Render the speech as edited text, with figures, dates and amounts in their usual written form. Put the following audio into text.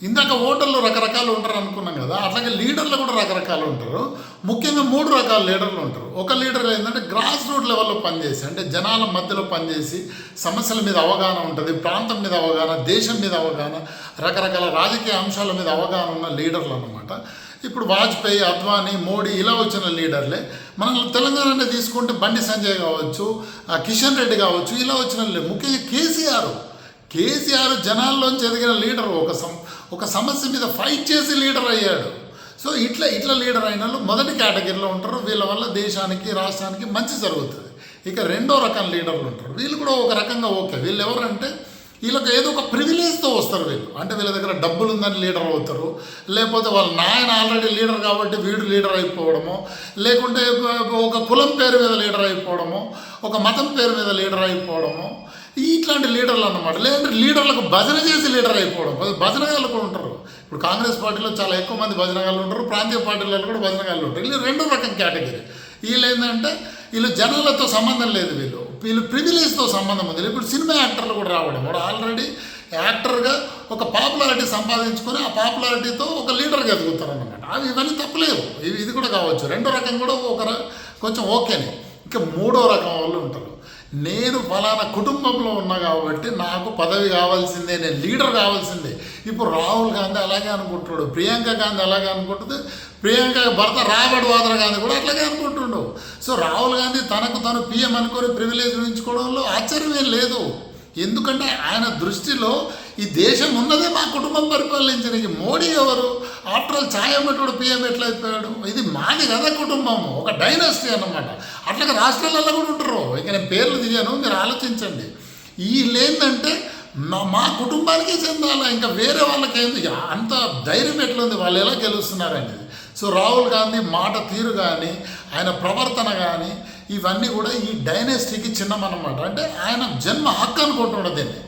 ఇందాక ఓటర్లు రకరకాలు ఉంటారు అనుకున్నాం కదా, అట్లాగే లీడర్లు కూడా రకరకాలు ఉంటారు. ముఖ్యంగా 3 రకాల లీడర్లు ఉంటారు. ఒక లీడర్ ఏంటంటే గ్రాస్ రూట్ లెవెల్లో పనిచేసి, అంటే జనాల మధ్యలో పనిచేసి సమస్యల మీద అవగాహన ఉంటుంది, ప్రాంతం మీద అవగాహన, దేశం మీద అవగాహన, రకరకాల రాజకీయ అంశాల మీద అవగాహన ఉన్న లీడర్లు అన్నమాట. ఇప్పుడు వాజ్పేయి, అద్వానీ, మోడీ ఇలా వచ్చిన లీడర్లే. మనం తెలంగాణనే తీసుకుంటే బండి సంజయ్ కావచ్చు, కిషన్ రెడ్డి కావచ్చు, ఇలా వచ్చిన ముఖ్యంగా కేసీఆర్ జనాల్లోంచి ఎదిగిన లీడర్. ఒక సమస్య మీద ఫైట్ చేసి లీడర్ అయ్యాడు. సో ఇట్లా లీడర్ అయిన వాళ్ళు మొదటి కేటగిరీలో ఉంటారు. వీళ్ళ వల్ల దేశానికి, రాష్ట్రానికి మంచి జరుగుతుంది. ఇక రెండో రకం లీడర్లు ఉంటారు. వీళ్ళు కూడా ఒక రకంగా ఓకే. వీళ్ళు ఎవరంటే వీళ్ళకి ఏదో ఒక ప్రివిలేజ్తో వస్తారు. అంటే వీళ్ళ దగ్గర డబ్బులు ఉందని లీడర్ అవుతారు, లేకపోతే వాళ్ళ నాయన ఆల్రెడీ లీడర్ కాబట్టి వీడు లీడర్ అయిపోవడము, లేకుంటే ఒక కులం పేరు మీద లీడర్ అయిపోవడము, ఒక మతం పేరు మీద లీడర్ అయిపోవడము, ఇట్లాంటి లీడర్లు అన్నమాట. లేదంటే లీడర్లకు భజన చేసి లీడర్ అయిపోవడం. భజనగాళ్ళు కూడా ఉంటారు. ఇప్పుడు కాంగ్రెస్ పార్టీలో చాలా ఎక్కువ మంది భజనగాళ్ళు ఉంటారు, ప్రాంతీయ పార్టీలలో కూడా భజనగాళ్ళు ఉంటారు. వీళ్ళు రెండో రకం కేటగిరీ. వీళ్ళు ఏంటంటే వీళ్ళు జనాలతో సంబంధం లేదు, వీళ్ళు ప్రివిలేజ్తో సంబంధం ఉంది. ఇప్పుడు సినిమా యాక్టర్లు కూడా రావడం, వాడు ఆల్రెడీ యాక్టర్గా ఒక పాపులారిటీ సంపాదించుకొని ఆ పాపులారిటీతో ఒక లీడర్గా ఎదుగుతారు అన్నమాట. ఇవన్నీ తప్పలేవు. ఇది కూడా కావచ్చు. రెండో రకం కూడా కొంచెం ఓకేనే. ఇంకా మూడో రకం వాళ్ళు ఉంటారు. నేను ఫలానా కుటుంబంలో ఉన్నా కాబట్టి నాకు పదవి కావాల్సిందే, నేను లీడర్ కావాల్సిందే. ఇప్పుడు రాహుల్ గాంధీ అలాగే అనుకుంటున్నాడు, ప్రియాంక గాంధీ అలాగే అనుకుంటుంది, ప్రియాంక భర్త రాబర్ట్ వాద్రా గాంధీ కూడా అట్లాగే అనుకుంటుండు. సో రాహుల్ గాంధీ తనకు తను పిఎం అనుకొని ప్రివిలేజ్ ఉంచుకోవడంలో ఆశ్చర్యమేం లేదు. ఎందుకంటే ఆయన దృష్టిలో ఈ దేశం ఉన్నదే మా కుటుంబం పరిపాలించడానికి. మోడీ ఎవరు? ఆఫ్టర్ ఆల్ ఛాయమట్టుడు పిఎం ఎట్లా అయిపోయాడు? ఇది మాది కదా కుటుంబము, ఒక డైనాసిటీ అన్నమాట. అట్లాగే రాష్ట్రాలలో కూడా ఉంటారు. ఇక నేను పేర్లు తీయను, మీరు ఆలోచించండి. వీళ్ళు ఏంటంటే మా కుటుంబానికే చెందాలా, ఇంకా వేరే వాళ్ళకి ఏంది? అంత ధైర్యం ఎట్లుంది, వాళ్ళు ఎలా గెలుస్తున్నారనేది. సో రాహుల్ గాంధీ మాట తీరు కానీ, ఆయన ప్రవర్తన కానీ, ఇవన్నీ కూడా ఈ డైనాసిటీకి చిన్నమన్నమాట. అంటే ఆయన జన్మ హక్కు అనుకుంటున్నాడు దీన్ని.